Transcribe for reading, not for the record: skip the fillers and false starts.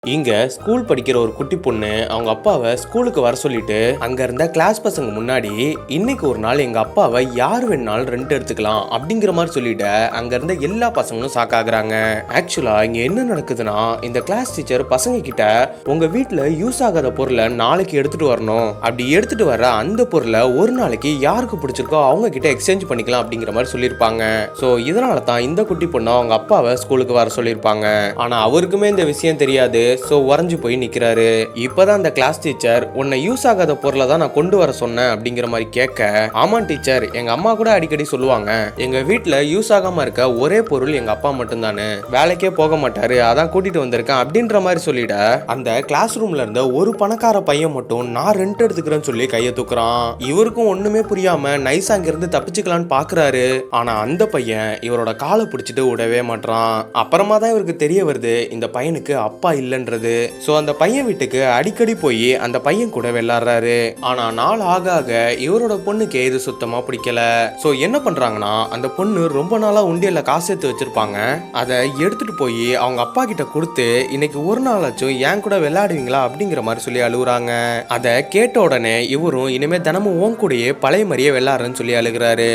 இங்க ஸ்கூல் படிக்கிற ஒரு குட்டி பொண்ணு அவங்க அப்பாவை ஸ்கூலுக்கு வர சொல்லிட்டு அங்க இருந்த கிளாஸ் பசங்க முன்னாடி இன்னைக்கு ஒரு நாள் எங்க அப்பாவை யார் வேணாலும் ரெண்ட் எடுத்துக்கலாம் அப்படிங்கிற மாதிரி சொல்லிட்டு அங்க இருந்த எல்லா பசங்களும் சாக்காகிறாங்க. ஆக்சுவலா இங்க என்ன நடக்குதுன்னா, இந்த கிளாஸ் டீச்சர் பசங்க கிட்ட உங்க வீட்டுல யூஸ் ஆகாத பொருளை நாளைக்கு எடுத்துட்டு வரணும், அப்படி எடுத்துட்டு வர அந்த பொருளை ஒரு நாளைக்கு யாருக்கு பிடிச்சிருக்கோ அவங்க கிட்ட எக்ஸ்சேஞ்ச் பண்ணிக்கலாம் அப்படிங்கிற மாதிரி சொல்லியிருப்பாங்க. சோ இதனால தான் இந்த குட்டி பொண்ணு அவங்க அப்பாவை ஸ்கூலுக்கு வர சொல்லியிருப்பாங்க. ஆனா அவருக்குமே இந்த விஷயம் தெரியாது. சோ உறைஞ்சு போய் நிக்கிறாரு. இப்பதான் அந்த கிளாஸ் டீச்சர் உன்னை யூஸ் ஆகாத பொருளை தான் நான் கொண்டு வர சொன்னேன் அப்படிங்கிற மாதிரி கேட்க, ஆமா டீச்சர், எங்க அம்மா கூட அடிக்கடி சொல்லுவாங்க எங்க வீட்டுல யூஸ் ஆகாம இருக்க ஒரே பொருள் எங்க அப்பா மட்டும்தானே, வேலைக்கே போக மாட்டாரு, அதான் கூட்டிட்டு வந்திருக்கேன் அப்படின்ற மாதிரி சொல்லிட அந்த கிளாஸ் ரூம்ல இருந்த ஒரு பணக்கார பையன் மட்டும் நான் ரெண்ட் எடுத்துக்கிறேன்னு சொல்லி கையை தூக்குறான். இவருக்கும் ஒண்ணுமே புரியாம நைஸா அங்கிருந்து தப்பிச்சுக்கலான்னு பாக்குறாரு. ஆனா அந்த பையன் இவரோட காலை பிடிச்சிட்டு விடவே மாட்டான். அப்புறமா தான் இவருக்கு தெரிய வருது இந்த பையனுக்கு அப்பா இல்லைன்ற. சோ அந்த பையன் வீட்டுக்கு அடிக்கடி போய் அந்த பையன் கூட விளையாடுறாரு. ஆனா நாள் ஆக ஆக இவரோட பொண்ணுக்கு இது சுத்தமா பிடிக்கல. சோ என்ன பண்றாங்கன்னா, அந்த பொண்ணு ரொம்ப நாளா உண்டியல்ல காசு எடுத்து வச்சிருப்பாங்க, அதை எடுத்துட்டு போய் அவங்க அப்பா கிட்ட கொடுத்து இன்னைக்கு ஒரு நாளாச்சும் என் கூட விளையாடுவீங்களா அப்படிங்கிற மாதிரி சொல்லி அழுகுறாங்க. அதை கேட்ட உடனே இவரும் இனிமே தினமும் உன் கூடயே பழைய மாதிரியே விளையாடுறேன்னு சொல்லி அழுகுறாரு.